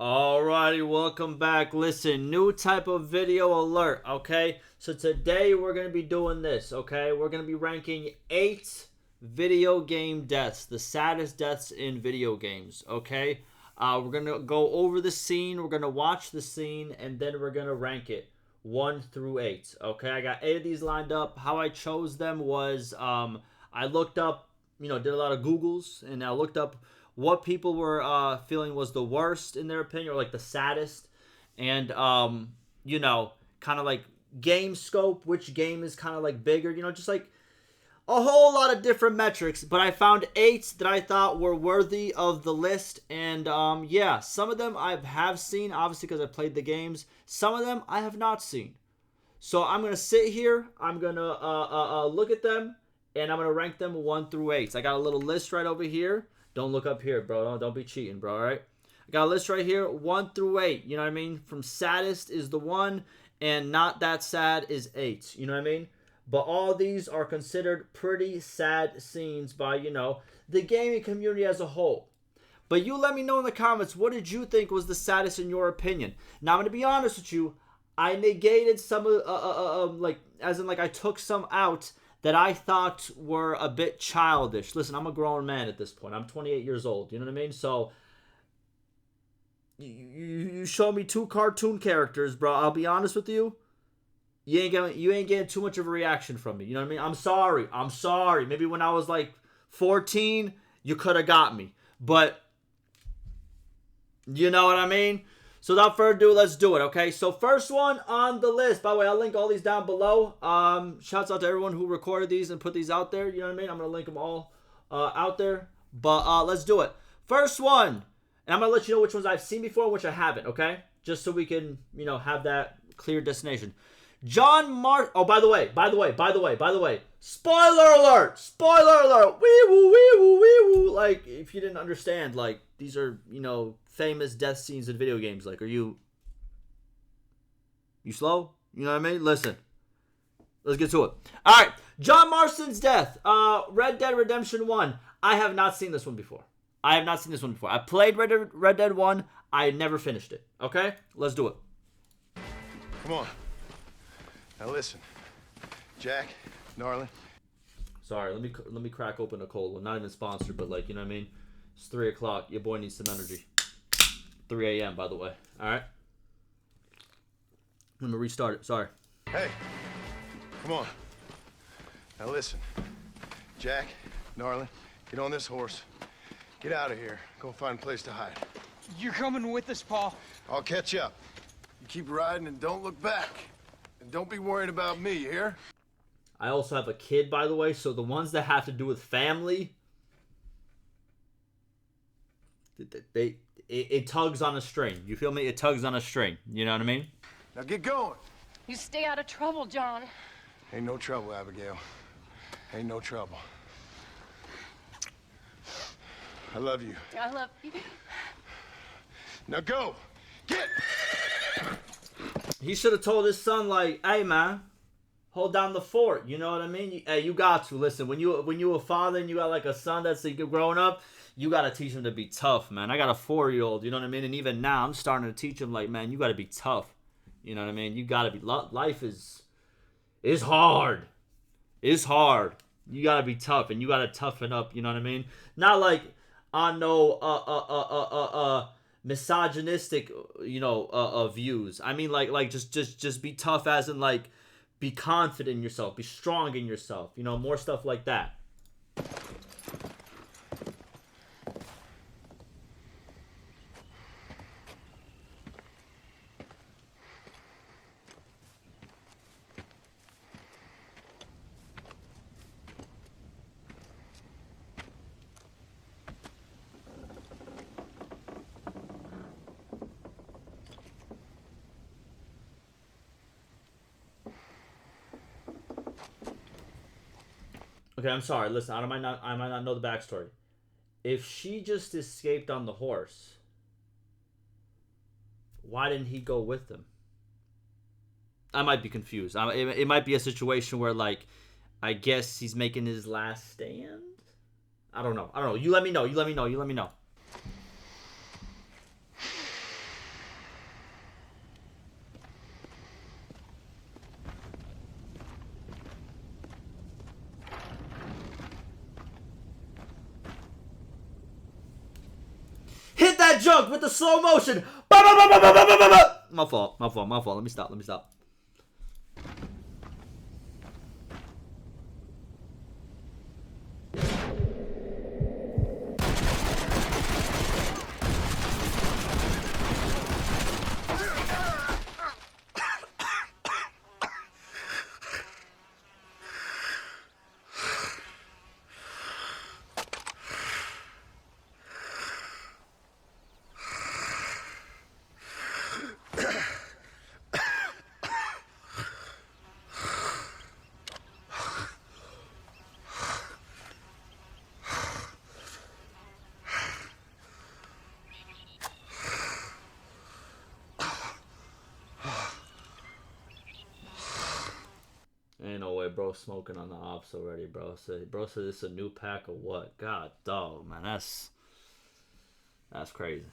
Alrighty, welcome back. Listen, new type of video alert, okay? So today we're going to be doing this, okay? We're going to be ranking 8 video game deaths, the saddest deaths in video games, okay? We're going to go over the scene, we're going to watch the scene, and then we're going to rank it 1 through 8, okay? I got 8 of these lined up. How I chose them was I looked up, did a lot of Googles, and I looked up what people were feeling was the worst in their opinion, or like the saddest, and kind of like game scope, which game is kind of like bigger, just like a whole lot of different metrics. But I found 8 that I thought were worthy of the list, and yeah, some of them I have seen, obviously because I played the games. Some of them I have not seen. So I'm gonna sit here, I'm gonna look at them, and I'm gonna rank them 1 through 8. So I got a little list right over here. Don't look up here, bro. Don't be cheating, bro, all right? I got a list right here, 1 through 8, you know what I mean? From saddest is the 1, and not that sad is 8, you know what I mean? But all these are considered pretty sad scenes by, the gaming community as a whole. But you let me know in the comments, what did you think was the saddest in your opinion? Now, I'm going to be honest with you. I negated some of, I took some out that I thought were a bit childish. Listen, I'm a grown man at this point. I'm 28 years old. You know what I mean? So, you show me 2 cartoon characters, bro. I'll be honest with you. You ain't getting too much of a reaction from me. You know what I mean? I'm sorry. Maybe when I was like 14, you could have got me. But, you know what I mean? So without further ado, let's do it, okay? So first one on the list. By the way, I'll link all these down below. Shouts out to everyone who recorded these and put these out there. You know what I mean? I'm going to link them all out there. But let's do it. First one. And I'm going to let you know which ones I've seen before and which I haven't, okay? Just so we can, have that clear destination. John Marston. Oh, by the way. Spoiler alert. Wee woo. Like, if you didn't understand, like, these are, famous death scenes in video games. Like, are you slow? You know what I mean? Listen. Let's get to it. All right. John Marston's death. Red Dead Redemption 1. I have not seen this one before. I played Red Dead 1. I never finished it. Okay? Let's do it. Come on. Now listen. Jack, Gnarly. Sorry, let me crack open a cola. Not even sponsored, but like, you know what I mean? It's 3 o'clock. Your boy needs some energy. 3 a.m., by the way. Alright? Let me restart it. Sorry. Hey. Come on. Now listen. Jack, Gnarly, get on this horse. Get out of here. Go find a place to hide. You're coming with us, Paul. I'll catch up. You keep riding and don't look back. And don't be worried about me, you hear? I also have a kid, by the way, so the ones that have to do with family, it tugs on a string. You feel me? It tugs on a string. You know what I mean? Now get going. You stay out of trouble, John. Ain't no trouble, Abigail. Ain't no trouble. I love you. I love you. Now go. Get! He should have told his son, like, hey, man, hold down the fort. You know what I mean? Hey, you got to. Listen, when you a father and you got, like, a son that's growing up, you got to teach him to be tough, man. I got a 4-year-old, you know what I mean? And even now, I'm starting to teach him, like, man, you got to be tough. You know what I mean? You got to be... Life is hard. It's hard. You got to be tough, and you got to toughen up, you know what I mean? Not like on no misogynistic, views. I mean, like just be tough, as in, like, be confident in yourself, be strong in yourself, more stuff like that. Okay, I'm sorry. Listen, I might not know the backstory. If she just escaped on the horse, why didn't he go with them? I might be confused. It might be a situation where, like, I guess he's making his last stand? I don't know. You let me know. dog with the slow motion. Bah, bah, bah, bah, bah, bah, bah, bah. My fault. Let me stop. Ain't no way, bro. Smoking on the ops already, bro. Bro said it's a new pack of what? God, dog, man. That's crazy.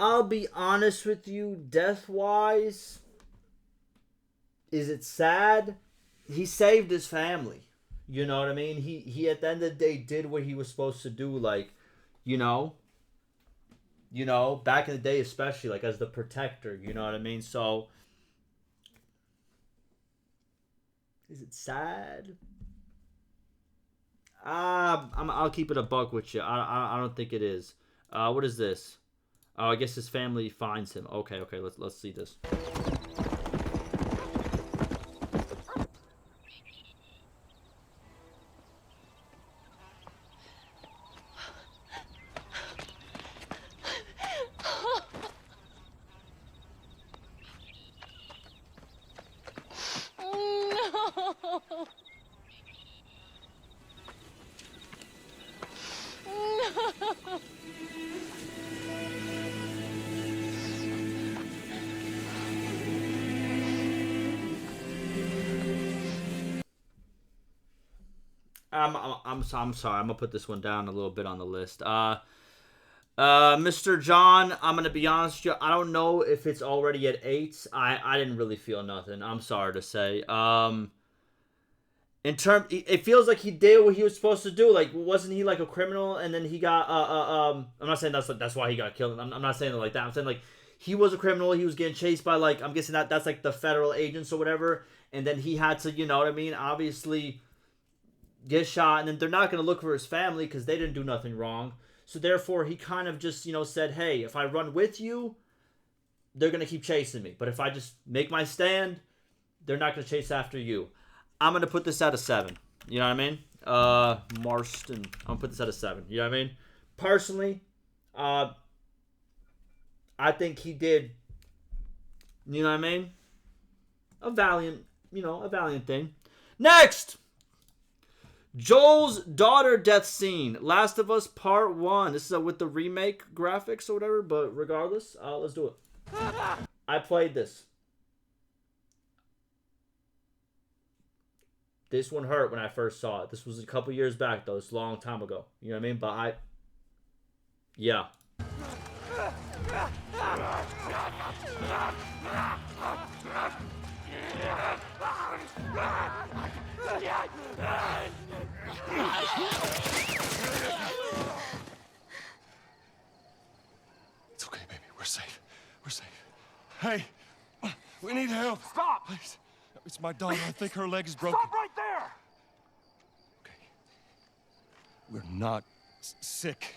I'll be honest with you, death-wise, is it sad? He saved his family. You know what I mean? He at the end of the day did what he was supposed to do, like, you know, back in the day especially, like as the protector, you know what I mean? So is it sad? I'll keep it a buck with you. I don't think it is. What is this? Oh, I guess his family finds him. Okay, let's see this. I'm sorry. I'm gonna put this one down a little bit on the list. Mr. John, I'm gonna be honest with you. I don't know if it's already at 8. I didn't really feel nothing. I'm sorry to say. It feels like he did what he was supposed to do. Like, wasn't he like a criminal? And then he got I'm not saying that's why he got killed. I'm not saying it like that. I'm saying like he was a criminal. He was getting chased by like I'm guessing that's like the federal agents or whatever. And then he had to, you know what I mean? Obviously get shot, and then they're not going to look for his family because they didn't do nothing wrong. So therefore, he kind of just, said, hey, if I run with you, they're going to keep chasing me. But if I just make my stand, they're not going to chase after you. I'm going to put this at a 7. You know what I mean? Marston. I'm going to put this at a 7. You know what I mean? Personally, I think he did, you know what I mean? A valiant thing. Next! Joel's daughter death scene. Last of Us Part 1. This is with the remake graphics or whatever, but regardless, let's do it. I played this. This one hurt when I first saw it. This was a couple years back, though. It's a long time ago. You know what I mean? But yeah. It's okay, baby. We're safe. Hey, we need help. Stop! Please. It's my daughter. I think her leg is broken. Stop right there! Okay. We're not sick.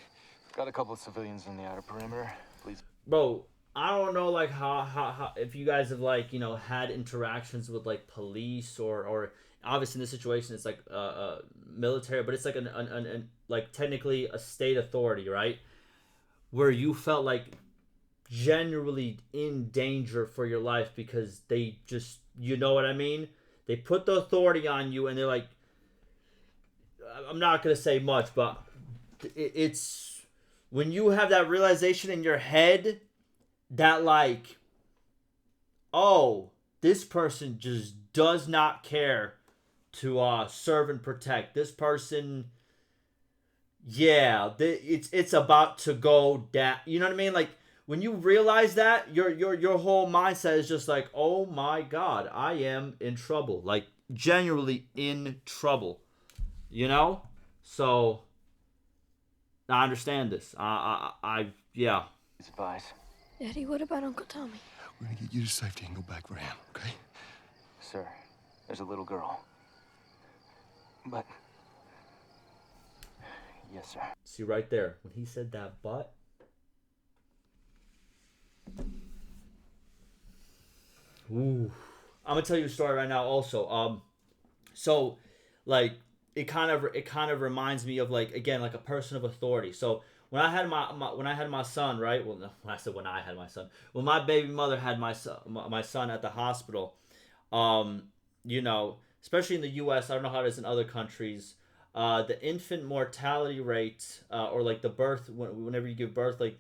Got a couple of civilians in the outer perimeter. Please. Bro, I don't know like how if you guys have like, had interactions with like police or obviously in this situation it's like military, but it's like an like technically a state authority, right? Where you felt like genuinely in danger for your life because they just, you know what I mean? They put the authority on you and they're like, I'm not going to say much, but it's when you have that realization in your head that like, oh, this person just does not care to serve and protect. This person, yeah, it's about to go down. You know what I mean? Like when you realize that, your whole mindset is just like, oh my God, I am in trouble. Like genuinely in trouble. You know? So I understand this. Yeah. His advice. Daddy, what about Uncle Tommy? We're gonna get you to safety and go back for him, okay? Sir, there's a little girl. But... Yes, sir. See right there. When he said that but... Ooh. I'm gonna tell you a story right now also. So like it kind of reminds me of like again like a person of authority. So when I had my son, right? Well, no, when I said when I had my son, when my baby mother had my son at the hospital, you know, especially in the U.S., I don't know how it is in other countries. The infant mortality rate, or like the birth whenever you give birth, like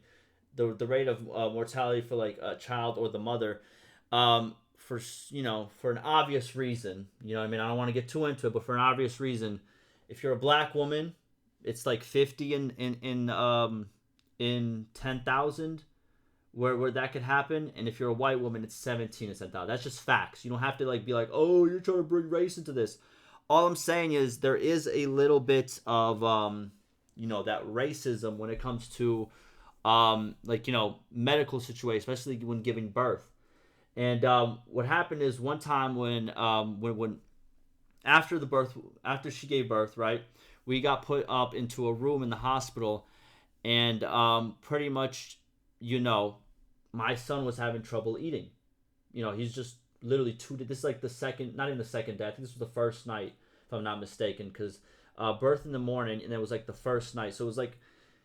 the rate of mortality for like a child or the mother, for for an obvious reason, you know what I mean, I don't want to get too into it, but for an obvious reason, if you're a black woman, it's like 50 in 10,000 where that could happen, and if you're a white woman, it's 17 in 10,000. That's just facts. You don't have to like be like, oh, you're trying to bring race into this. All I'm saying is there is a little bit of that racism when it comes to medical situations, especially when giving birth. And what happened is one time when after she gave birth, right, we got put up into a room in the hospital, and pretty much, my son was having trouble eating. He's just literally this is like the second, not even the second day. I think this was the first night, if I'm not mistaken, because birth in the morning, and it was like the first night. So it was like,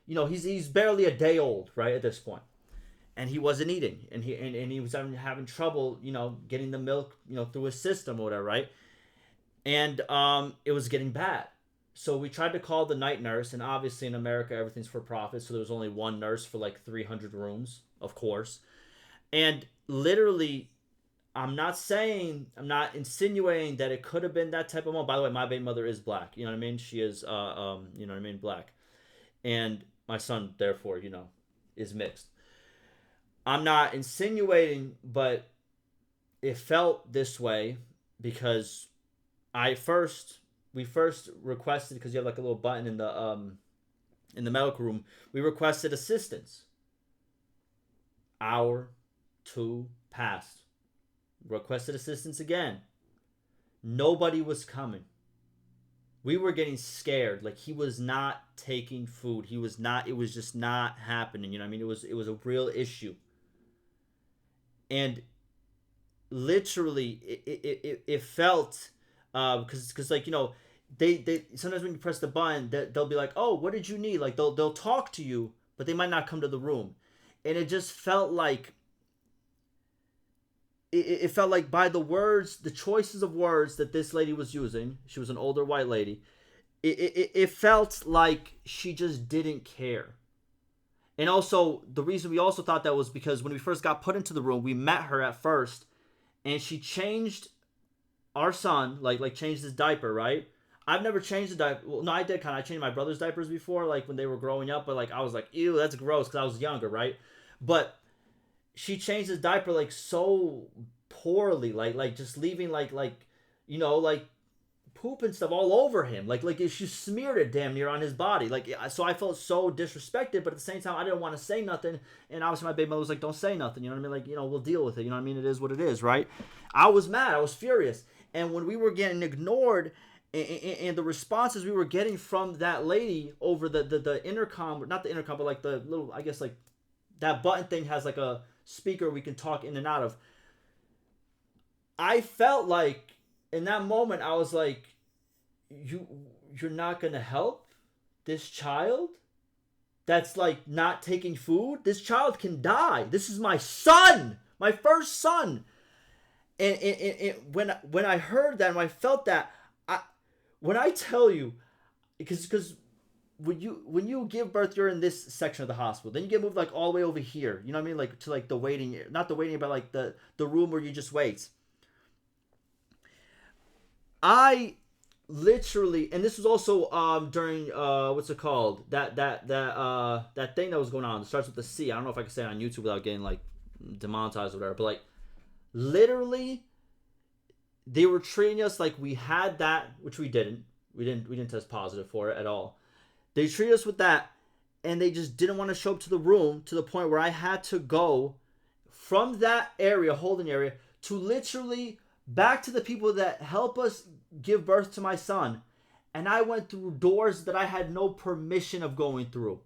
he's barely a day old, right, at this point. And he wasn't eating, and he was having trouble, getting the milk, through his system or whatever, right? And it was getting bad. So we tried to call the night nurse, and obviously in America everything's for profit, so there was only one nurse for like 300 rooms, of course. And literally, I'm not insinuating that it could have been that type of moment. By the way, my baby mother is black. You know what I mean? She is, black. And my son, therefore, is mixed. I'm not insinuating, but it felt this way because we first requested, because you have like a little button in the medical room, we requested assistance. Hour, 2 passed. Requested assistance again. Nobody was coming. We were getting scared. Like, he was not taking food. It was just not happening. You know what I mean? It was a real issue. And literally, it felt, because like, they sometimes when you press the button, they'll be like, oh, what did you need? Like, they'll talk to you, but they might not come to the room. And it just felt like, it felt like by the words, the choices of words that this lady was using, she was an older white lady, it felt like she just didn't care. And also, the reason we also thought that was because when we first got put into the room, we met her at first, and she changed our son, like changed his diaper, right? I've never changed the diaper. Well, no, I did kind of. I changed my brother's diapers before, like when they were growing up, but like I was like, ew, that's gross, because I was younger, right? But she changed his diaper like so poorly, like just leaving like poop and stuff all over him, like she smeared it damn near on his body, like, so I felt so disrespected, but at the same time I didn't want to say nothing, and obviously my baby mother was like, don't say nothing, you know what I mean, like, we'll deal with it, you know what I mean, it is what it is, right? I was mad, I was furious, and when we were getting ignored, and the responses we were getting from that lady over the intercom, not the intercom, but like the little, I guess like that button thing has like a speaker we can talk in and out of, I felt like in that moment, I was like, you're not going to help this child that's like not taking food? This child can die. This is my son, my first son. And when I heard that, when I felt that, when I tell you, because when you give birth, you're in this section of the hospital. Then you get moved like all the way over here. You know what I mean? Like to like the waiting, not the waiting, but like the room where you just wait. I literally, and this was also during what's it called? That thing that was going on. It starts with the C. I don't know if I can say it on YouTube without getting like demonetized or whatever. But like literally, they were treating us like we had that, which we didn't. We didn't test positive for it at all. They treated us with that, and they just didn't want to show up to the room to the point where I had to go from that area, holding area, to literally back to the people that help us give birth to my son. And I went through doors that I had no permission of going through.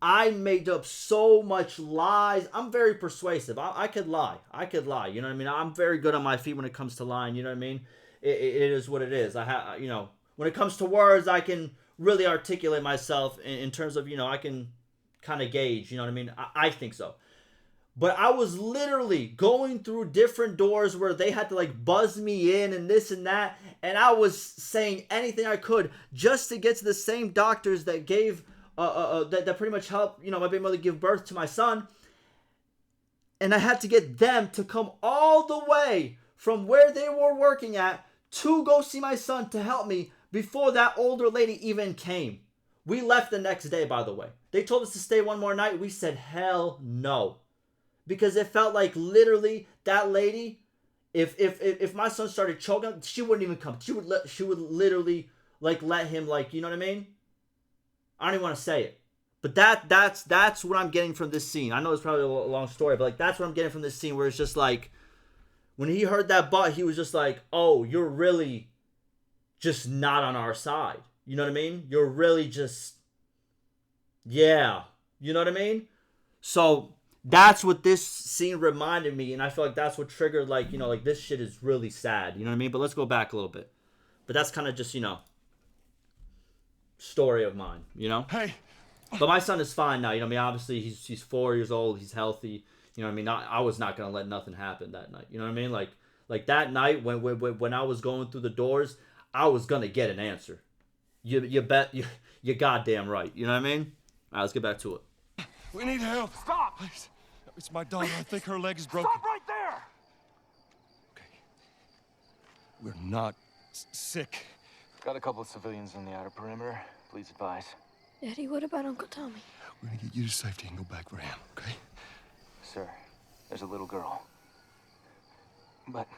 I made up so much lies. I'm very persuasive. I could lie. You know what I mean? I'm very good on my feet when it comes to lying. You know what I mean? It is what it is. When it comes to words, I can really articulate myself in terms of, I can kind of gauge, you know what I mean? I think so. But I was literally going through different doors where they had to like buzz me in and this and that. And I was saying anything I could just to get to the same doctors that gave, that pretty much helped, my baby mother give birth to my son. And I had to get them to come all the way from where they were working at to go see my son to help me before that older lady even came. We left the next day, by the way. They told us to stay one more night. We said, hell no. Because it felt like literally that lady, if my son started choking, she wouldn't even come. She would literally like let him, like, you know what I mean? I don't even want to say it. But that's what I'm getting from this scene. I know it's probably a long story, but like that's what I'm getting from this scene, where it's just like when he heard that butt, he was just like, "Oh, you're really just not on our side." You know what I mean? You're really just, yeah. You know what I mean? So that's what this scene reminded me, and I feel like that's what triggered, like, like this shit is really sad. You know what I mean? But let's go back a little bit. But that's kind of just, story of mine, Hey. But my son is fine now. You know what I mean? Obviously, he's 4 years old. He's healthy. You know what I mean? I was not going to let nothing happen that night. You know what I mean? Like that night when I was going through the doors, I was going to get an answer. You bet. You're goddamn right. You know what I mean? All right, let's get back to it. We need help. Stop! Please. It's my daughter. I think her leg is broken. Stop right there! Okay. We're not sick. Got a couple of civilians on the outer perimeter. Please advise. Daddy, what about Uncle Tommy? We're gonna get you to safety and go back for him, okay? Sir, there's a little girl. But...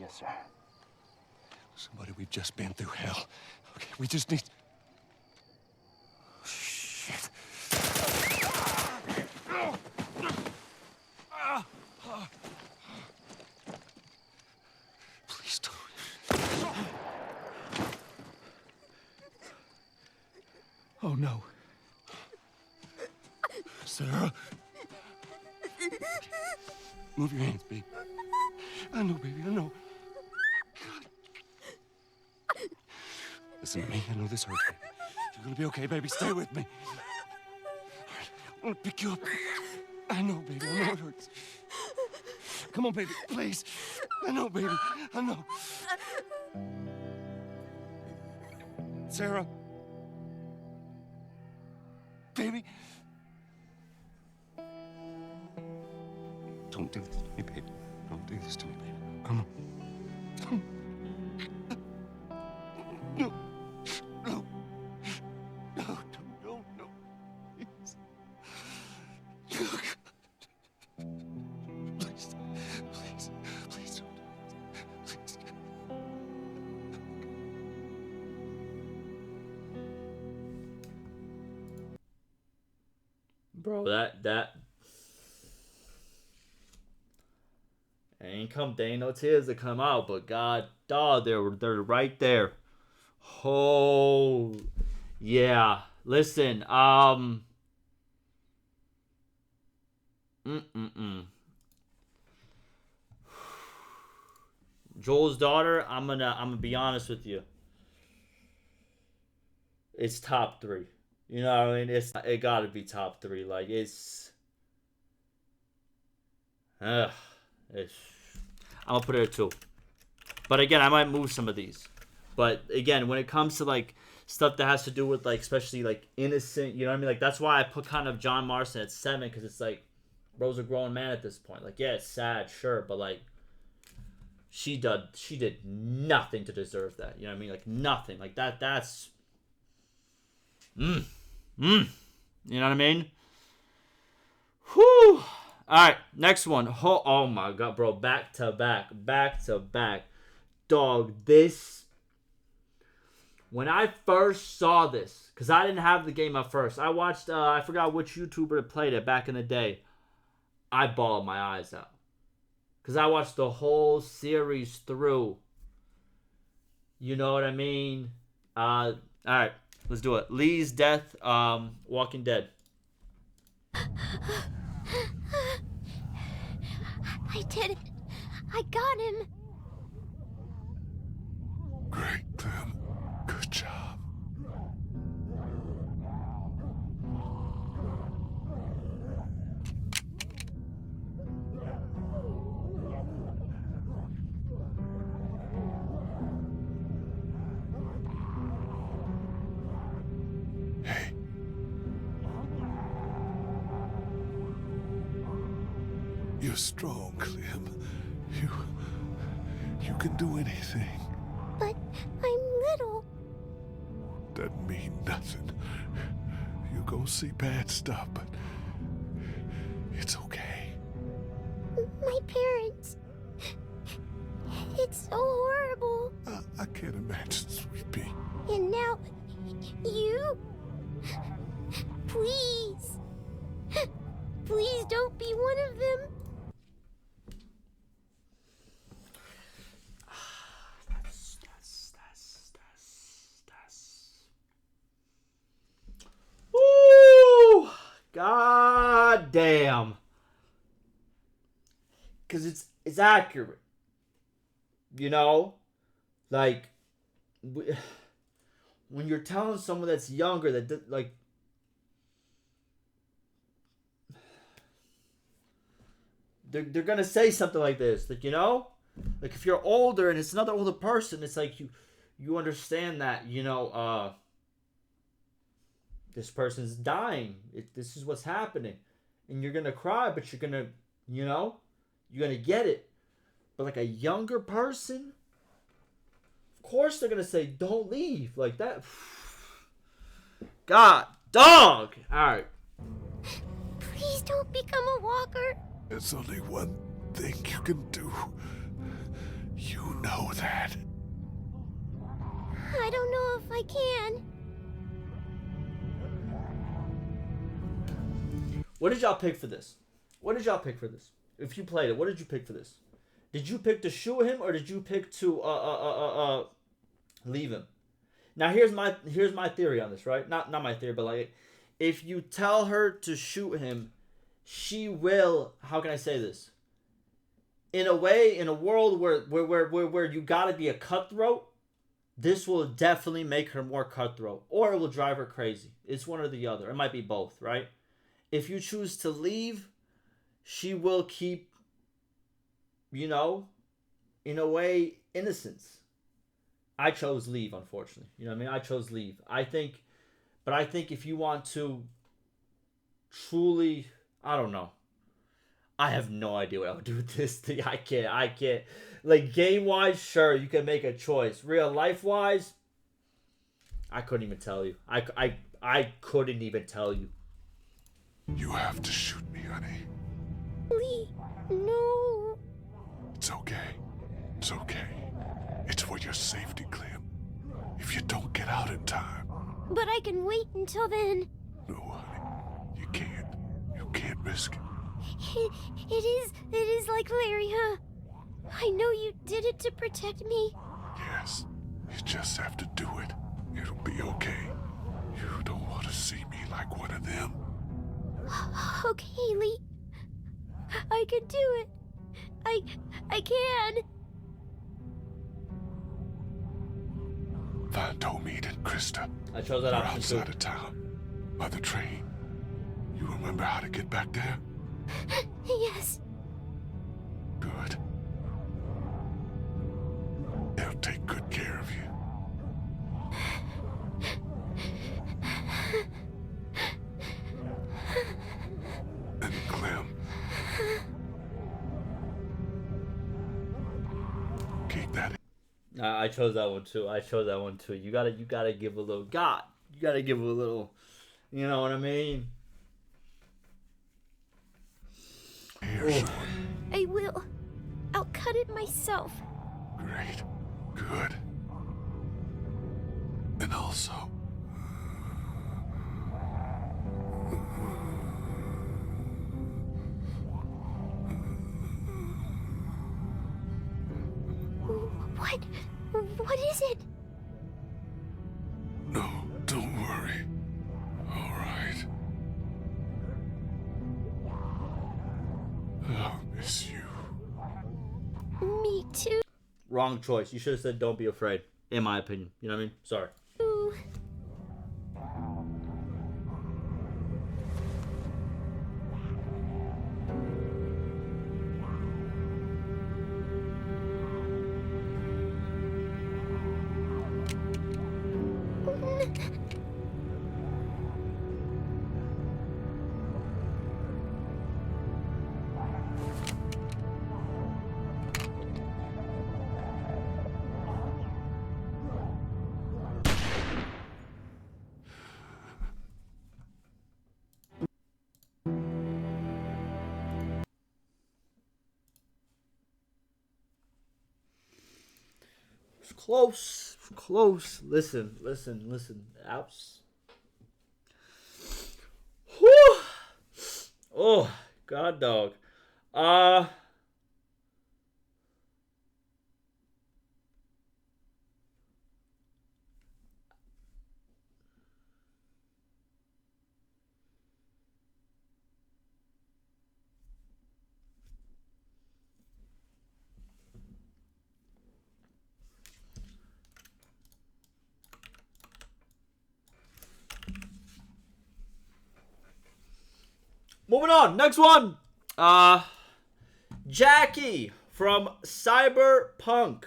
Yes, sir. Somebody, we've just been through hell. Okay, we just need... Shit. Please don't. Oh, no. Sarah. Move your hands, baby. I know, baby, I know. Listen to me. I know this hurts, baby. You're gonna be okay, baby. Stay with me. All right, I'm gonna pick you up. I know, baby. I know it hurts. Come on, baby. Please. I know, baby. I know. Sarah. Baby. Don't do this to me, baby. Don't do this to me, baby. Come on. No. No. No, no, no. Please. Oh, God. Please. Please. Please don't do this. Please. Bro, that there ain't no tears that come out, but God, dog, they're right there. Oh, yeah. Listen, Joel's daughter, I'm gonna be honest with you. It's top 3. You know what I mean? It gotta be top 3. Like I'm gonna put it at 2. But again, I might move some of these. But again, when it comes to like stuff that has to do with, like, especially, like, innocent, you know what I mean? Like, that's why I put kind of John Marston at 7, because it's like, bro's a grown man at this point. Like, yeah, it's sad, sure, but, like, she did nothing to deserve that. You know what I mean? Like, nothing. Like, that's... You know what I mean? Whew. Alright, next one. Oh my god, bro. Back to back. Dog, this... When I first saw this, because I didn't have the game at first. I watched, I forgot which YouTuber played it back in the day. I bawled my eyes out. Because I watched the whole series through. You know what I mean? Alright, let's do it. Lee's death, Walking Dead. I did it. I got him. Great, Clem. Good job. Hey. You're strong, Clem. You can do anything. But I'm little. Doesn't mean nothing. You go see bad stuff, but it's okay. My parents. It's so horrible. I can't imagine, sweet pea. And now, you? Please. Please don't be one of them. Ooh, god damn. Cause it's accurate. You know, like when you're telling someone that's younger that like they're gonna say something like this, like, you know, like if you're older and it's another older person, it's like you understand that, you know, this person's dying. This is what's happening. And you're going to cry, but you're going to, you know, you're going to get it. But like a younger person, of course they're going to say, don't leave. Like that. God, dog. All right. Please don't become a walker. There's only one thing you can do. You know that. I don't know if I can. What did y'all pick for this? If you played it, what did you pick for this? Did you pick to shoot him, or did you pick to leave him? Now here's my theory on this, right? Not my theory, but like, if you tell her to shoot him, she will. How can I say this? In a way, in a world where you gotta be a cutthroat, this will definitely make her more cutthroat, or it will drive her crazy. It's one or the other. It might be both, right? If you choose to leave, she will keep, you know, in a way, innocence. I chose leave, unfortunately. You know what I mean? I chose leave. I think if you want to truly, I don't know. I have no idea what I would do with this thing. I can't. Like, game-wise, sure, you can make a choice. Real life-wise, I couldn't even tell you. I couldn't even tell you. You have to shoot me, honey. Lee, no. It's okay. It's okay. It's for your safety, Clem. If you don't get out in time. But I can wait until then. No, honey. You can't. You can't risk it. It is like Larry, huh? I know you did it to protect me. Yes. You just have to do it. It'll be okay. You don't want to see me like one of them. Okay, Lee. I can do it. I can. Find Tomid and Krista. I chose that They're option too. outside of town. By the train. You remember how to get back there? Yes. Good. They'll take good care of you. I chose that one too. I chose that one too. You gotta give a little God. You gotta give a little. You know what I mean? Here's Oh. one. I will. I'll cut it myself. Great. Good. And also... What? What is it? No, don't worry. All right. I'll miss you. Me too. Wrong choice. You should have said don't be afraid. In my opinion. You know what I mean? Sorry. Close. Close. Listen. Apps. Whew. Oh, God dog. Moving on. Next one. Jackie from Cyberpunk.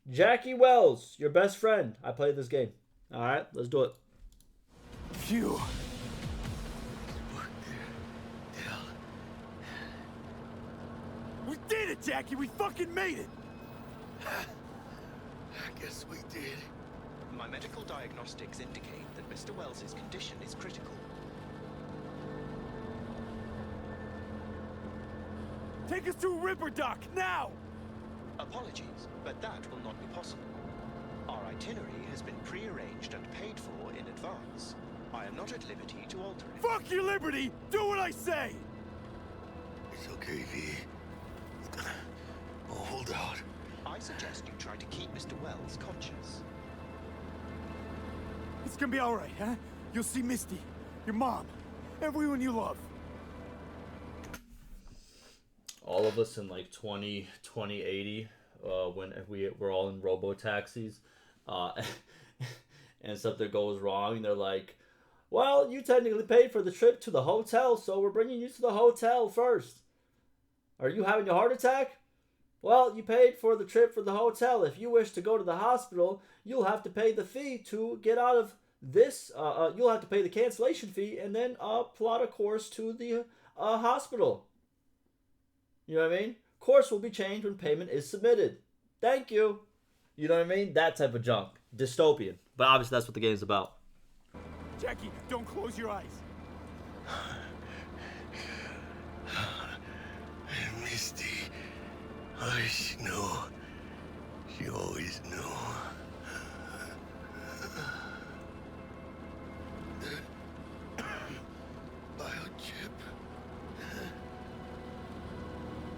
Jackie Wells, your best friend. I played this game. All right, let's do it. Phew. We did it, Jackie! We fucking made it! I guess we did. My medical diagnostics indicate that Mr. Wells's condition is critical. Take us to Ripper Dock, now! Apologies, but that will not be possible. Our itinerary has been pre-arranged and paid for in advance. I am not at liberty to alter it. Fuck your liberty! Do what I say! It's okay, V. I'll hold out. I suggest you try to keep Mr. Wells conscious. It's gonna be alright, huh? You'll see Misty, your mom, everyone you love. All of us in like 2080, when we're all in robo-taxis, and something goes wrong, they're like, well, you technically paid for the trip to the hotel, so we're bringing you to the hotel first. Are you having a heart attack? Well, you paid for the trip for the hotel. If you wish to go to the hospital, you'll have to pay the fee to get out of this. You'll have to pay the cancellation fee and then plot a course to the hospital. You know what I mean? Course will be changed when payment is submitted. Thank you. You know what I mean? That type of junk. Dystopian. But obviously that's what the game's about. Jackie, don't close your eyes. Misty. Oh, she knew. She always knew. Biochip.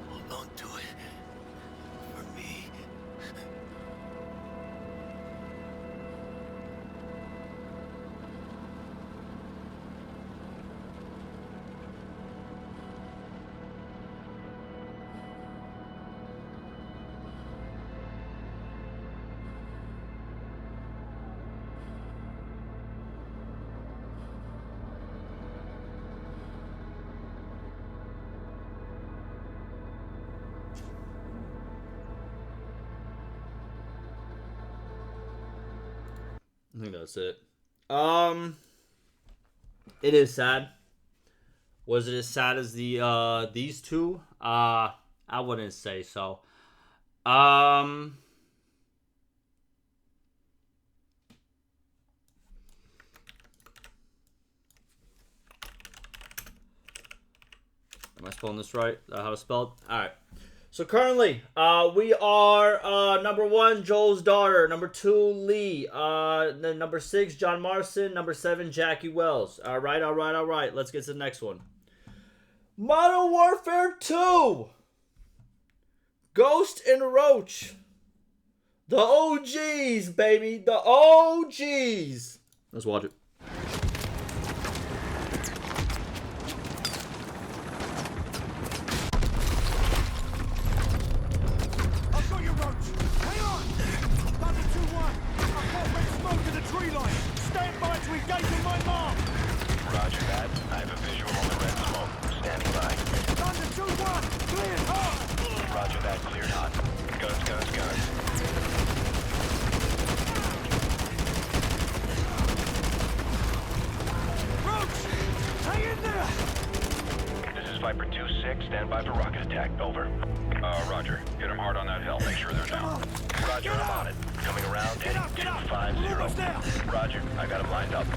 Hold on to it. For me. I think that's it. It is sad. Was it as sad as the these two? I wouldn't say so. Am I spelling this right? Is that how it's spelled? Alright. So currently, we are number 1, Joel's daughter. Number 2, Lee. Then number 6, John Marston. Number 7, Jackie Wells. Alright. Let's get to the next one. Modern Warfare 2. Ghost and Roach. The OGs, baby. The OGs. Let's watch it. I've got you, Roach. Hang on. Thunder 2-1. I've got red smoke in the tree line. Stand by to engage on my mark. Roger that. I have a visual on the red smoke. Standing by. Thunder 2-1. Cleared hot. Roger that. Cleared hot. Guns. Hang in there! This is Viper 2-6. Stand by for rocket attack. Over. Roger. Hit him hard on that hill. Make sure they're down. Roger, I'm on it. Coming around. Get up! 250. Roger. I got him lined up.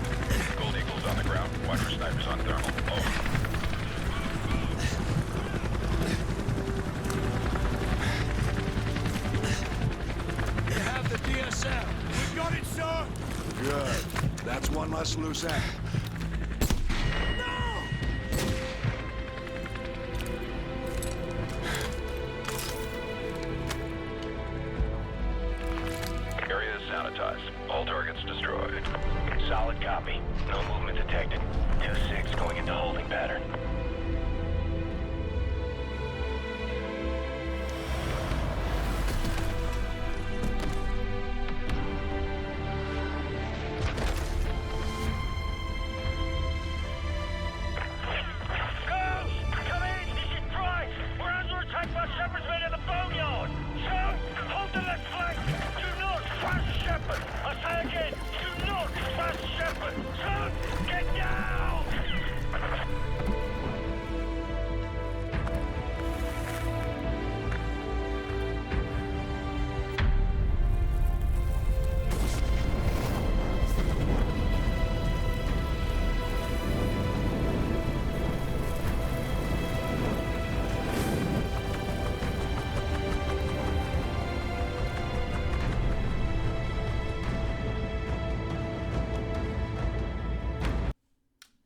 Gold Eagle's on the ground. Watch for snipers on thermal. Over. You have the DSL. We've got it, sir! Good. That's one less loose end. No! Area is sanitized. All targets destroyed. Solid copy. No movement detected. 2-6 going into holding pattern.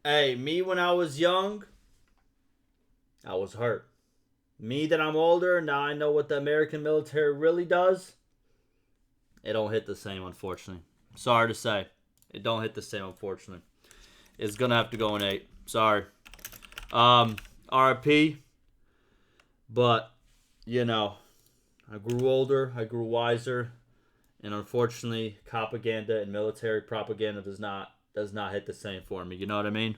Hey, me when I was young, I was hurt. Me that I'm older, now I know what the American military really does. It don't hit the same, unfortunately. Sorry to say. It don't hit the same, unfortunately. It's gonna have to go in 8. Sorry. RIP. But, you know, I grew older, I grew wiser, and unfortunately, propaganda and military propaganda does not hit the same for me. You know what I mean?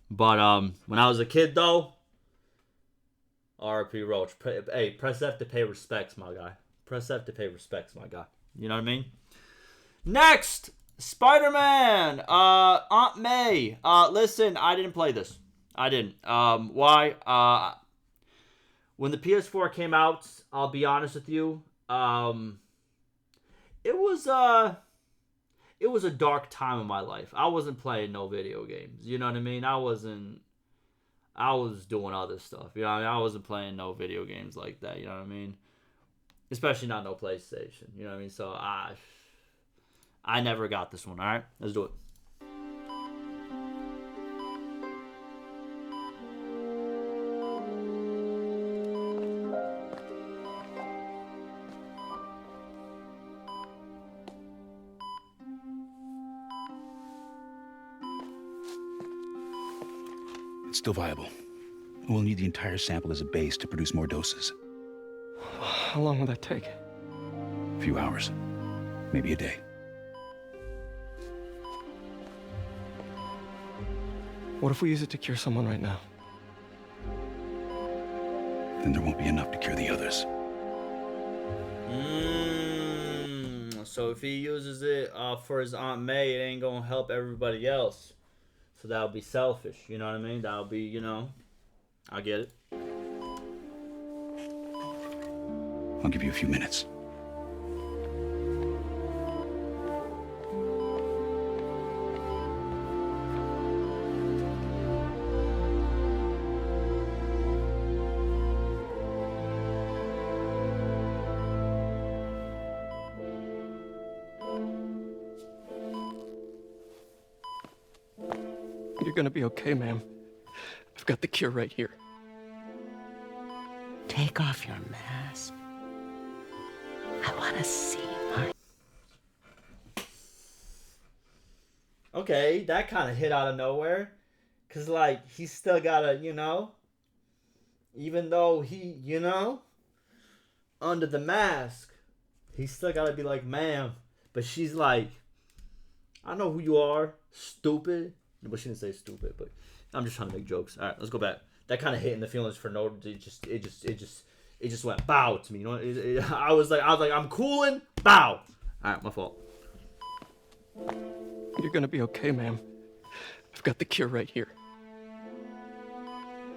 But when I was a kid, though, RP Roach. Hey, press F to pay respects, my guy. Press F to pay respects, my guy. You know what I mean? Next, Spider-Man. Aunt May. Listen, I didn't play this. I didn't. Why? When the PS4 came out, I'll be honest with you, it was a dark time in my life. I wasn't playing no video games. You know what I mean? I was doing other stuff. You know what I mean? I wasn't playing no video games like that. You know what I mean? Especially not no PlayStation. You know what I mean? So I never got this one. All right, let's do it. It's still viable. We'll need the entire sample as a base to produce more doses. How long will that take? A few hours. Maybe a day. What if we use it to cure someone right now? Then there won't be enough to cure the others. So if he uses it for his Aunt May, it ain't gonna help everybody else. So that would be selfish, you know what I mean? That would be, you know, I get it. I'll give you a few minutes. gonna be okay, ma'am. I've got the cure right here. Take off your mask. I want to see my... Okay, that kind of hit out of nowhere. Because, like, he's still got to, you know, even though he, you know, under the mask, he's still got to be like, ma'am. But she's like, I know who you are, stupid. But she didn't say stupid, but I'm just trying to make jokes. All right, let's go back. That kind of hit in the feelings for no, it just went bow to me. You know, I was like, I'm cooling, bow. All right, my fault. You're gonna be okay, ma'am. I've got the cure right here.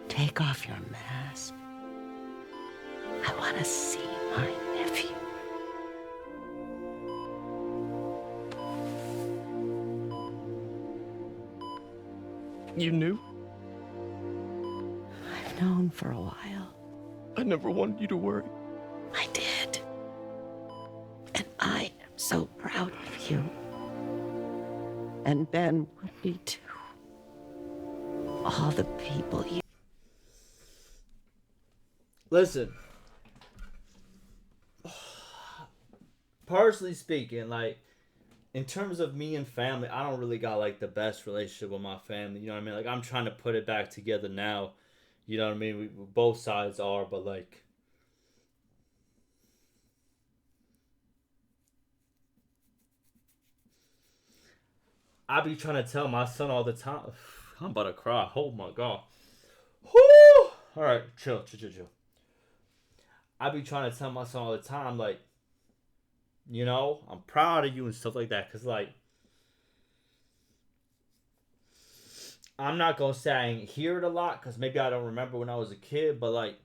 Take off your mask. I want to see my nephew. You knew? I've known for a while. I never wanted you to worry. I did. And I am so proud of you. And Ben would be too. All the people you... Listen. Personally speaking, like, in terms of me and family, I don't really got, like, the best relationship with my family. You know what I mean? Like, I'm trying to put it back together now. You know what I mean? We both sides are, but, like... I be trying to tell my son all the time. I'm about to cry. Oh, my God. Whoo! All right, chill. I be trying to tell my son all the time, like, you know, I'm proud of you and stuff like that. Because, like, I'm not going to say I ain't hear it a lot. Because maybe I don't remember when I was a kid. But, like,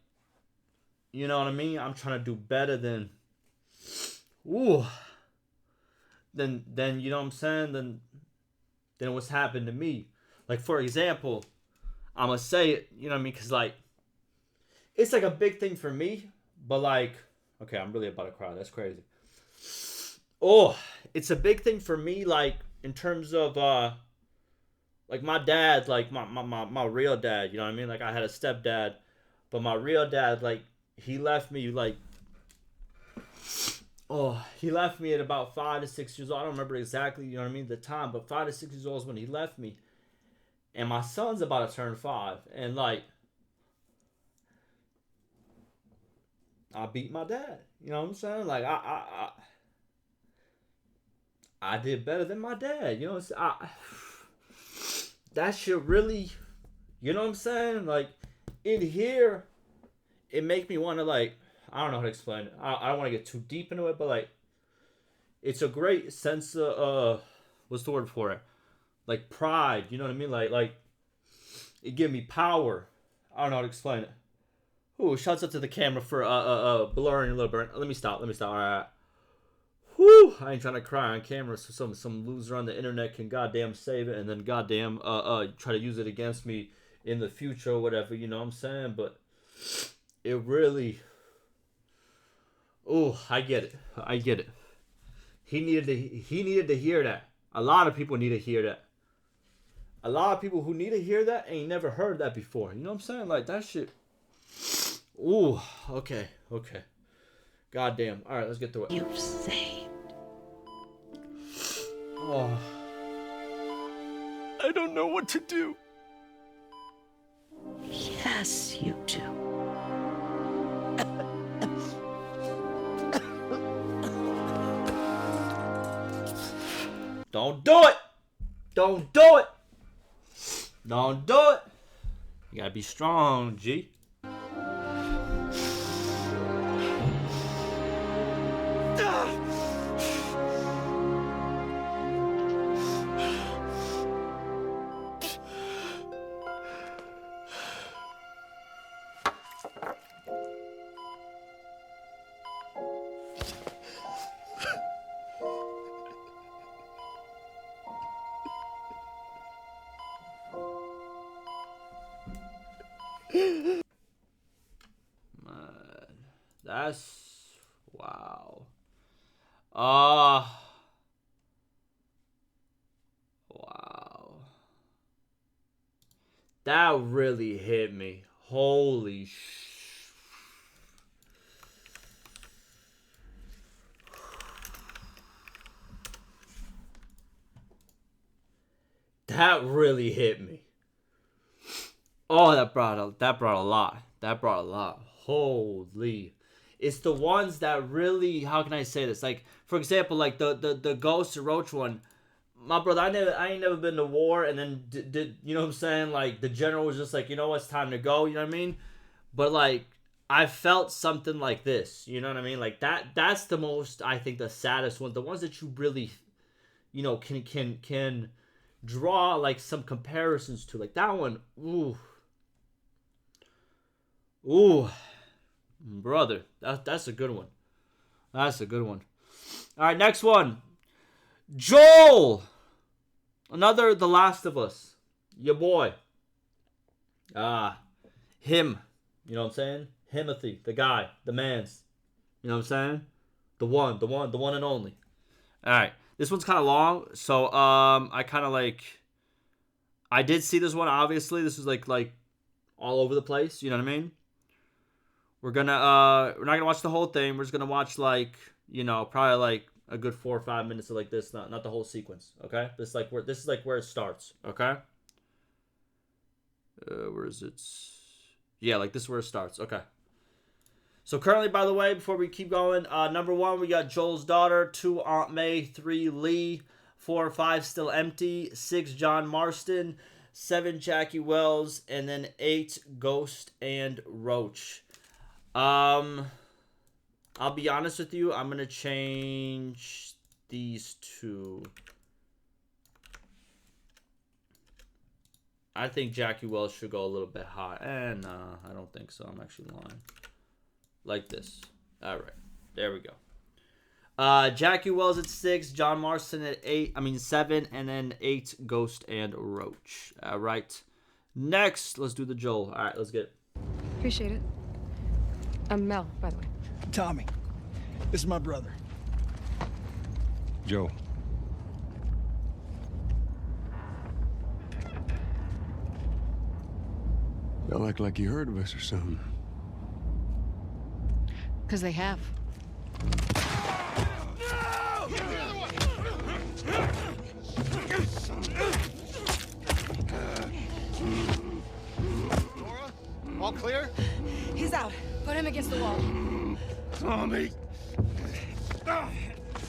you know what I mean? I'm trying to do better than, than you know what I'm saying? Than what's happened to me. Like, for example, I'm going to say it, you know what I mean? Because, like, it's, like, a big thing for me. But, like, okay, I'm really about to cry. That's crazy. Oh, it's a big thing for me, like, in terms of, like, my dad, like, my real dad, you know what I mean? Like, I had a stepdad, but my real dad, like, he left me, like, he left me at about 5 to 6 years old. I don't remember exactly, you know what I mean, the time, but 5 to 6 years old is when he left me. And my son's about to turn 5. And, like, I beat my dad. You know what I'm saying? Like, I did better than my dad. You know, that shit really, you know what I'm saying? Like, in here, it make me want to, like, I don't know how to explain it. I don't want to get too deep into it, but, like, it's a great sense of, what's the word for it? Like, pride. You know what I mean? Like, it give me power. I don't know how to explain it. Ooh, shouts out to the camera for blurring a little bit. Let me stop. All right. Whew, I ain't trying to cry on camera so some loser on the internet can goddamn save it and then goddamn try to use it against me in the future or whatever, you know what I'm saying? But it really, I get it. He needed to hear that. A lot of people need to hear that. A lot of people who need to hear that ain't never heard that before. You know what I'm saying? Like, that shit. Ooh, okay. Goddamn. All right, let's get through it. You've saved. Oh. I don't know what to do. Yes, you do. Don't do it. Don't do it. Don't do it. You gotta be strong, G. That's wow. Wow. That really hit me. Holy that really hit me. Oh, that brought a lot. That brought a lot. Holy. It's the ones that really, how can I say this? Like, for example, like the Ghost and Roach one. My brother, I ain't never been to war, and then did you know what I'm saying? Like, the general was just like, you know what, it's time to go. You know what I mean? But like, I felt something like this. You know what I mean? Like that's the most, I think, the saddest one. The ones that you really, you know, can draw like some comparisons to. Like that one. Ooh. Ooh. Brother, that's a good one. That's a good one. All right, next one. Joel. Another The Last of Us. Your boy. Him. You know what I'm saying? Himothy, the guy, the man's. You know what I'm saying? The one and only. All right. This one's kind of long, so I kind of like, I did see this one, obviously. This was like all over the place, you know what I mean? We're not gonna watch the whole thing. We're just gonna watch like, you know, probably like a good 4 or 5 minutes of like this, not the whole sequence, okay? This is like where it starts, okay? Where is it? Yeah, like this is where it starts, okay. So currently, by the way, before we keep going, number 1, we got Joel's daughter. 2, Aunt May. 3, Lee. 4, 5, still empty. 6, John Marston. 7, Jackie Wells. And then 8, Ghost and Roach. I'll be honest with you. I'm gonna change these 2. I think Jackie Wells should go a little bit high. Nah, I don't think so. I'm actually lying. Like this. All right. There we go. Jackie Wells at 6. John Marston at 7. And then 8, Ghost and Roach. All right. Next, let's do the Joel. All right, let's get it. Appreciate it. I'm Mel, by the way. Tommy. This is my brother. Joe. Y'all act like you heard of us or something. Because they have. Laura, all clear? He's out. Put him against the wall. Tommy!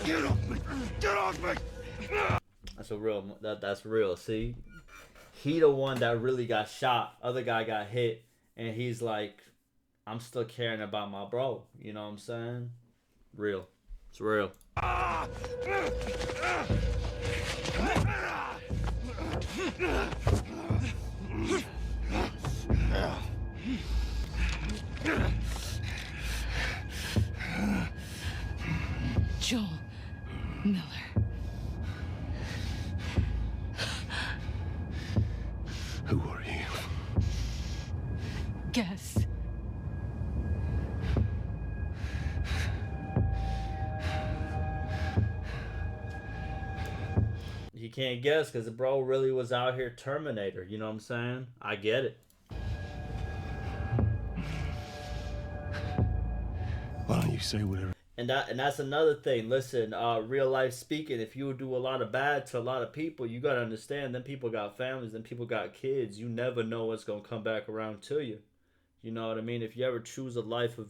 Get off me! Get off me! That's a real. That's real. See, he the one that really got shot. Other guy got hit, and he's like, I'm still caring about my bro. You know what I'm saying? Real. It's real. Joel Miller. Who are you? Guess. He can't guess because the bro really was out here Terminator. You know what I'm saying? I get it. Why don't you say whatever? And that's another thing. Listen, real life speaking, if you do a lot of bad to a lot of people, you gotta understand. Then people got families, then people got kids. You never know what's gonna come back around to you. You know what I mean? If you ever choose a life of,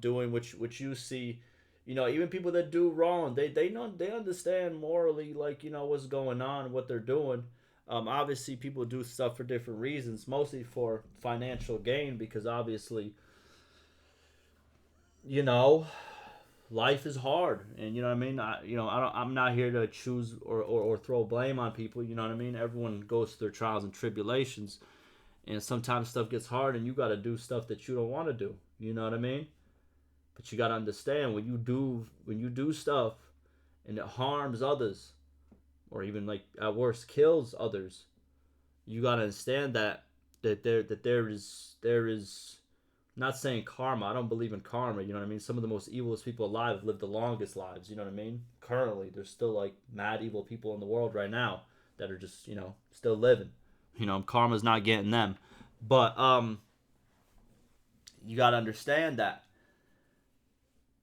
doing what you see, even people that do wrong, they know, they understand morally, like, what's going on, what they're doing. Obviously, people do stuff for different reasons, mostly for financial gain, because obviously, life is hard, and I mean, I'm not here to choose or throw blame on people. You know what I mean? Everyone goes through their trials and tribulations, and sometimes stuff gets hard, and you got to do stuff that you don't want to do. You know what I mean? But you got to understand, when you do stuff and it harms others, or even, like, at worst kills others, you got to understand that there is not saying karma. I don't believe in karma, you know what I mean? Some of the most evilest people alive live the longest lives, you know what I mean? Currently, there's still, like, mad evil people in the world right now. that are just, you know, still living. You know, karma's not getting them. But you gotta understand that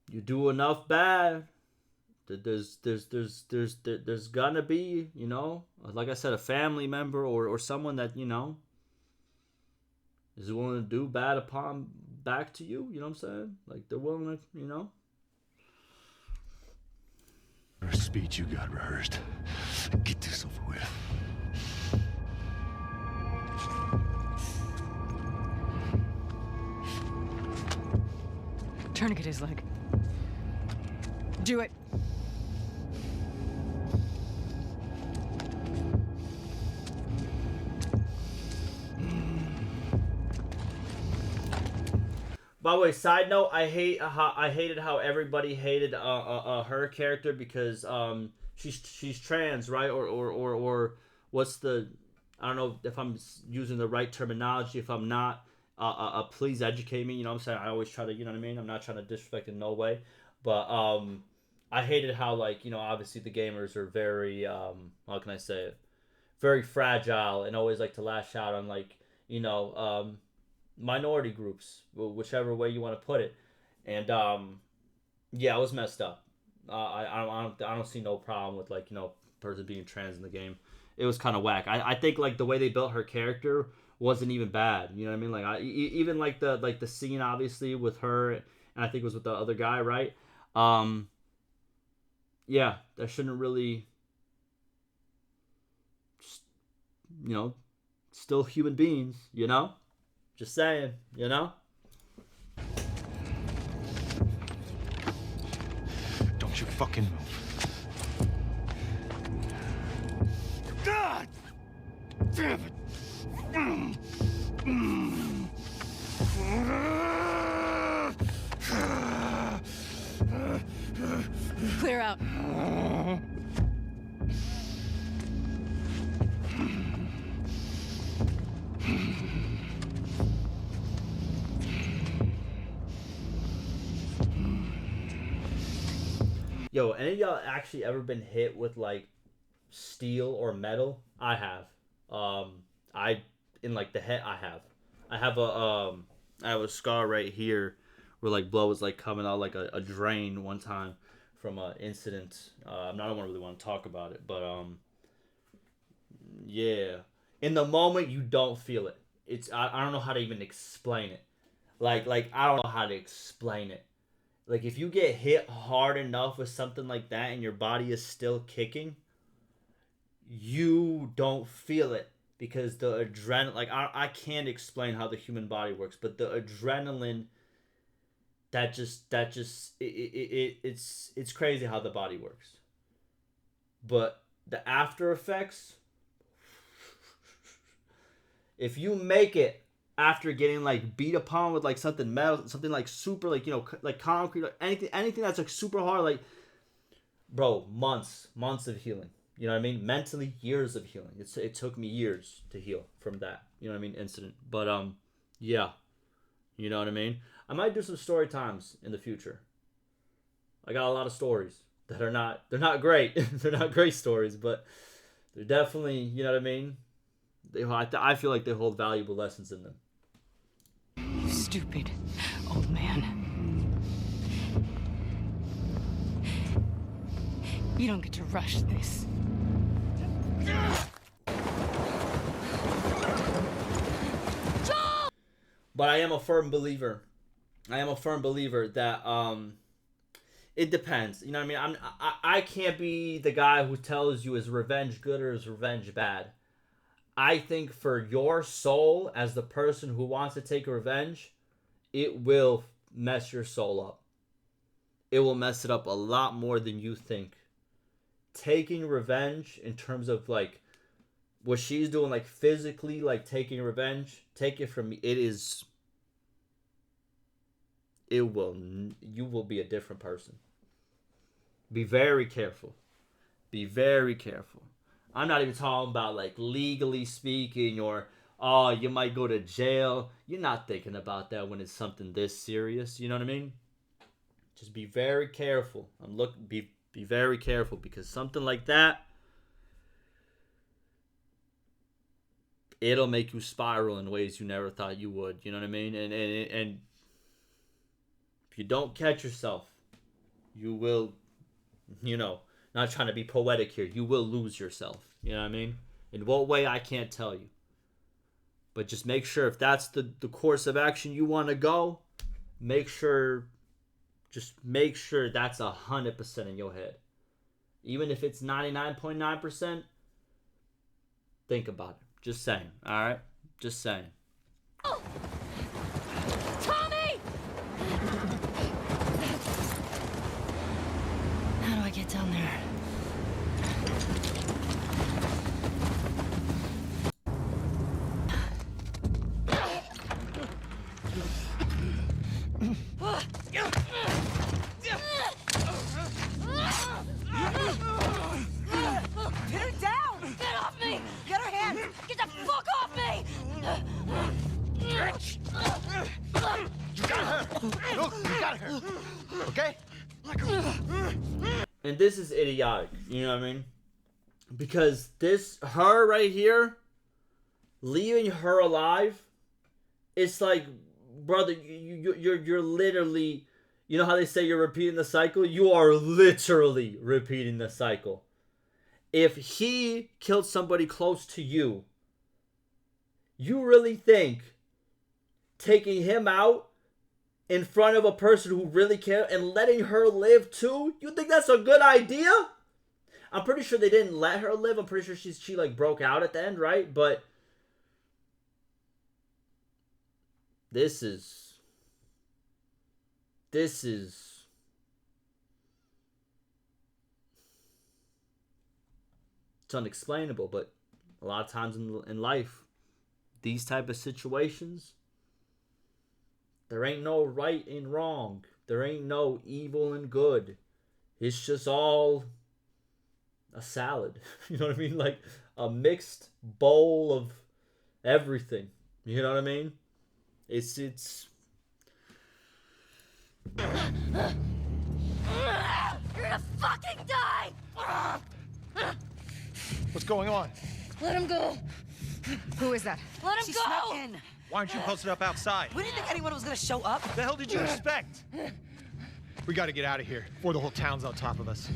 you do enough bad, there's gonna be, you know, like I said, a family member or someone that, you know, is willing to do bad upon back to you. You know what I'm saying? Like, they're willing to, you know. A speech you got rehearsed. Get this over with. Tourniquet his leg. Do it. By the way, side note, I hated how everybody hated her character because she's trans, right? Or what's the, I don't know if I'm using the right terminology. If I'm not, please educate me. You know what I'm saying? I always try to, you know what I mean? I'm not trying to disrespect in no way, but I hated how, like, you know, obviously the gamers are very how can I say it? Very fragile and always like to lash out on, like, you know, minority groups, whichever way you want to put it. And yeah, it was messed up. I don't see no problem with, like, you know, person being trans in the game. It was kind of whack. I think, like, the way they built her character wasn't even bad. You know what I mean? Like, even like the scene obviously with her, and I think it was with the other guy, right? Yeah, that shouldn't really, you know, still human beings, you know? Just saying, you know? Don't you fucking move. God damn it. Clear out. Yo, any of y'all actually ever been hit with, like, steel or metal? I have. In, like, the head, I have. I have a scar right here where, like, blood was, like, coming out like a drain one time from an incident. I don't really want to talk about it, but yeah. In the moment, you don't feel it. I don't know how to even explain it. Like I don't know how to explain it. Like, if you get hit hard enough with something like that and your body is still kicking, you don't feel it because the adrenaline, like, I can't explain how the human body works, but the adrenaline it's crazy how the body works. But the after effects, if you make it after getting, like, beat upon with, like, something metal, something like super, like, you know, like concrete, like anything that's, like, super hard, like, bro, months of healing. You know what I mean? Mentally, years of healing. It took me years to heal from that, you know what I mean, incident. But yeah, you know what I mean. I might do some story times in the future. I got a lot of stories that they're not great. They're not great stories, but they're definitely, you know what I mean. I feel like they hold valuable lessons in them. You stupid old man. You don't get to rush this. But I am a firm believer. That it depends. You know what I mean? I can't be the guy who tells you, is revenge good or is revenge bad. I think for your soul as the person who wants to take revenge, it will mess your soul up. It will mess it up a lot more than you think. Taking revenge in terms of, like, what she's doing, like, physically, like, taking revenge, take it from me, you will be a different person. Be very careful. Be very careful. I'm not even talking about, like, legally speaking or, oh, you might go to jail. You're not thinking about that when it's something this serious. You know what I mean? Just be very careful. Be very careful, because something like that, it'll make you spiral in ways you never thought you would. You know what I mean? And if you don't catch yourself, you will, you know, not trying to be poetic here, you will lose yourself. You know what I mean? In what way, I can't tell you. But just make sure, if that's the course of action you want to go, make sure that's 100% in your head. Even if it's 99.9%, think about it. Just saying, all right? Just saying. Oh! Tommy! How do I get down there? And this is idiotic, you know what I mean? Because her right here, leaving her alive, it's like, brother, you're literally, you know how they say you're repeating the cycle? You are literally repeating the cycle. If he killed somebody close to you, you really think taking him out in front of a person who really cares and letting her live too, you think that's a good idea? I'm pretty sure they didn't let her live. I'm pretty sure she like broke out at the end, right? But this is it's unexplainable. But a lot of times in life, these type of situations, there ain't no right and wrong. There ain't no evil and good. It's just all a salad. You know what I mean? Like a mixed bowl of everything. You know what I mean? It's You're gonna fucking die! What's going on? Let him go. Who is that? Let him She go. snuck in. Why aren't you posted up outside? We didn't think anyone was gonna show up. The hell did you expect? We gotta get out of here before the whole town's on top of us.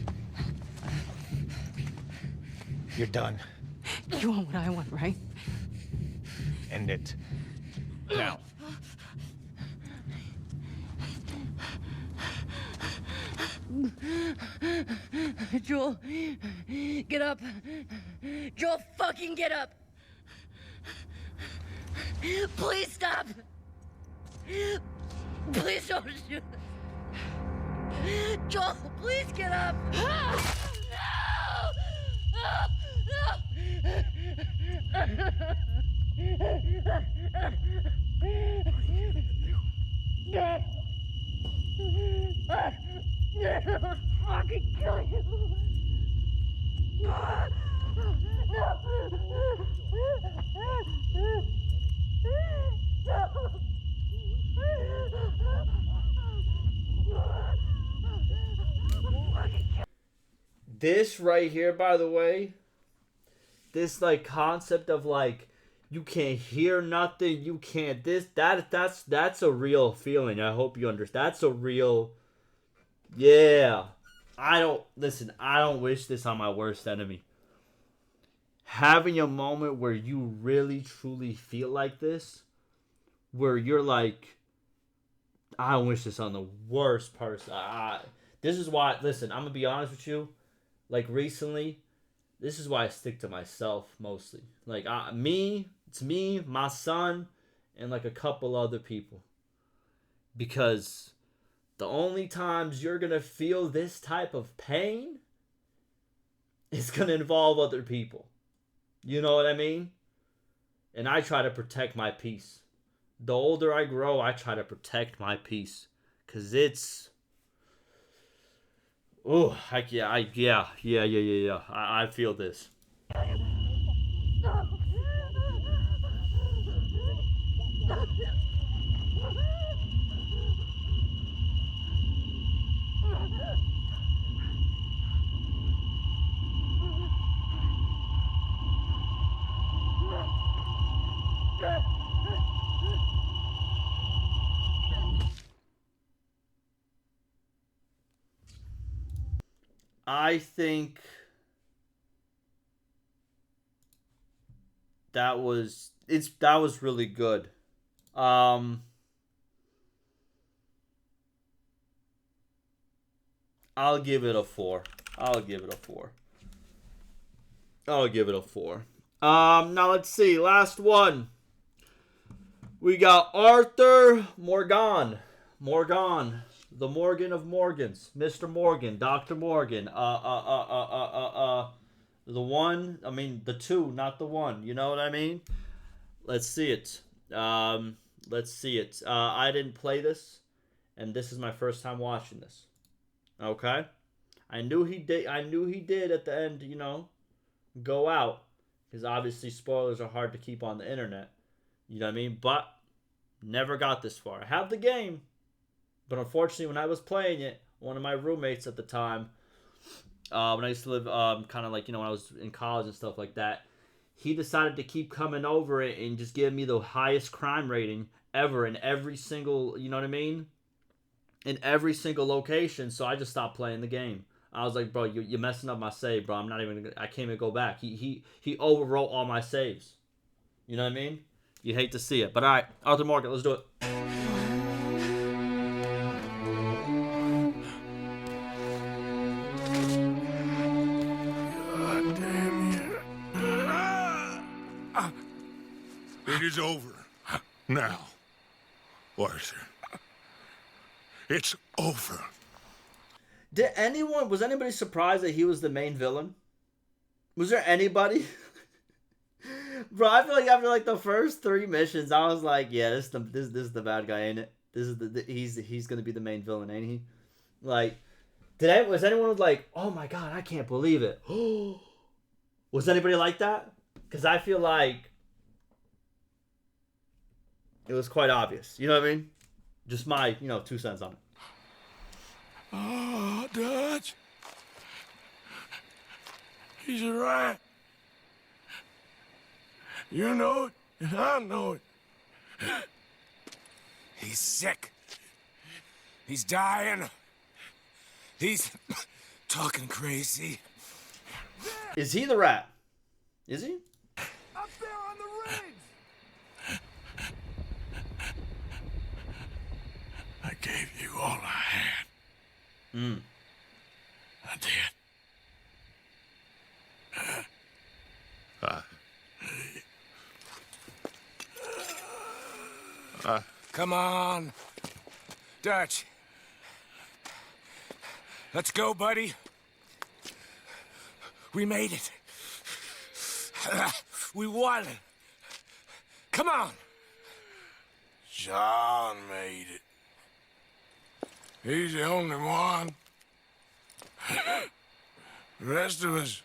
You're done. You want what I want, right? End it. Now. Joel, get up. Joel, fucking get up. Please stop. Please don't shoot. Joel, please get up. No! I'll fucking kill you. This right here, by the way, this like concept of like you can't hear nothing, you can't that's a real feeling. I hope you understand. That's a real, yeah. I don't wish this on my worst enemy. Having a moment where you really truly feel like this, where you're like, I don't wish this on the worst person. This is why, listen, I'm gonna be honest with you. Like recently, this is why I stick to myself mostly. Like it's me, my son, and like a couple other people. Because the only times you're gonna feel this type of pain is gonna involve other people. You know what I mean? And I try to protect my peace. The older I grow, I try to protect my peace. Cause it's, oh, yeah. I feel this. I think that was really good. I'll give it a 4. I'll give it a 4. Now let's see. Last one. We got Arthur Morgan. The Morgan of Morgans. Mr. Morgan. Dr. Morgan. The one. I mean, the two, not the one. You know what I mean? Let's see it. I didn't play this, and this is my first time watching this. Okay? I knew he did at the end, you know, go out. Because obviously spoilers are hard to keep on the internet. You know what I mean? But never got this far. I have the game. But unfortunately, when I was playing it, one of my roommates at the time, when I used to live kind of like, you know, when I was in college and stuff like that, he decided to keep coming over it and just give me the highest crime rating ever in every single, you know what I mean? In every single location. So I just stopped playing the game. I was like, bro, you're messing up my save, bro. I can't even go back. He overwrote all my saves. You know what I mean? You hate to see it. But all right, Arthur Morgan, let's do it. God damn you. It is over. Now, Arthur. It's over. Was anybody surprised that he was the main villain? Was there anybody? Bro, I feel like after like the first 3 missions, I was like, yeah, this is the bad guy, ain't it? This is he's gonna be the main villain, ain't he? Like, was anyone like, oh my god, I can't believe it? Was anybody like that? Because I feel like it was quite obvious. You know what I mean? Just my, 2 cents on it. Oh, Dutch. He's a rat. You know it, and I know it. He's sick. He's dying. He's talking crazy. Is he the rat? Is he? Up there on the ridge. I gave you all I had. I did. Come on. Dutch. Let's go, buddy. We made it. We won. Come on. John made it. He's the only one. The rest of us...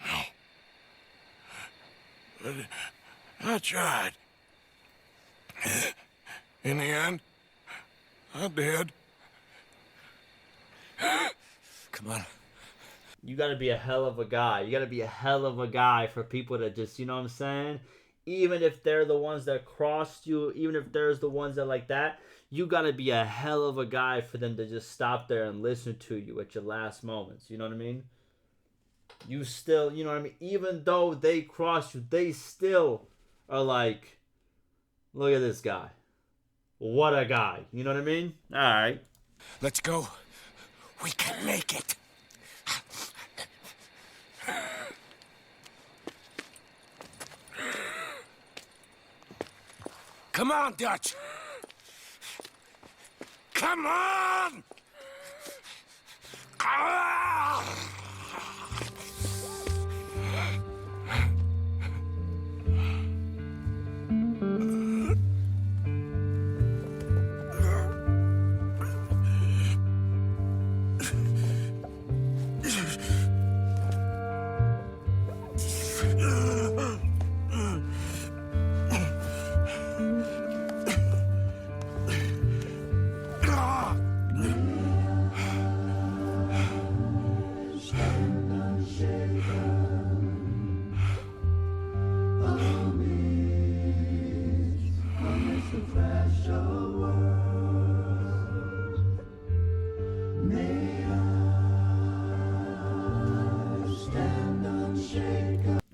No. But I tried. In the end, I did. Come on. You gotta be a hell of a guy. You gotta be a hell of a guy for people to just, you know what I'm saying? Even if they're the ones that crossed you, even if there's the ones that like that, you gotta be a hell of a guy for them to just stop there and listen to you at your last moments. You know what I mean? You still, you know what I mean? Even though they crossed you, they still are like, look at this guy. What a guy. You know what I mean? All right. Let's go. We can make it. Come on, Dutch. Come on! Ah!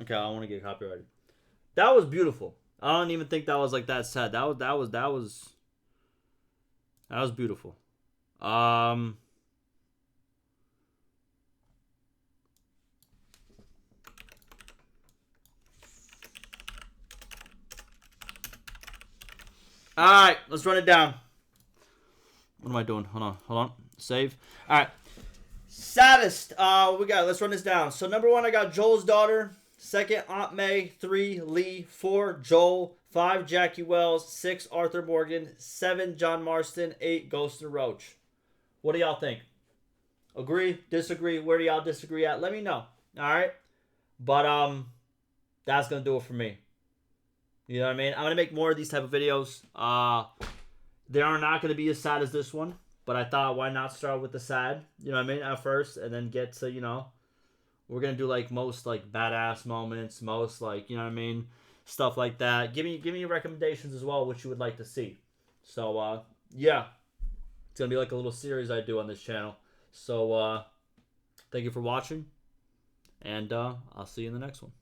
Okay, I don't want to get copyrighted. That was beautiful. I don't even think that was like that sad. That was beautiful. Alright, let's run it down. What am I doing? Hold on. Save. Alright. Saddest. Let's run this down. So number 1, I got Joel's daughter. 2nd, Aunt May. 3, Lee. 4, Joel. 5, Jackie Wells. 6, Arthur Morgan. 7, John Marston. 8, Ghost and Roach. What do y'all think? Agree? Disagree? Where do y'all disagree at? Let me know. Alright? But that's gonna do it for me. You know what I mean? I'm going to make more of these type of videos. They are not going to be as sad as this one. But I thought, why not start with the sad? You know what I mean? At first. And then get to, you know. We're going to do, like, most, like, badass moments. Most, like, you know what I mean? Stuff like that. Give me your recommendations as well. What you would like to see. So, yeah. It's going to be like a little series I do on this channel. So, thank you for watching. And I'll see you in the next one.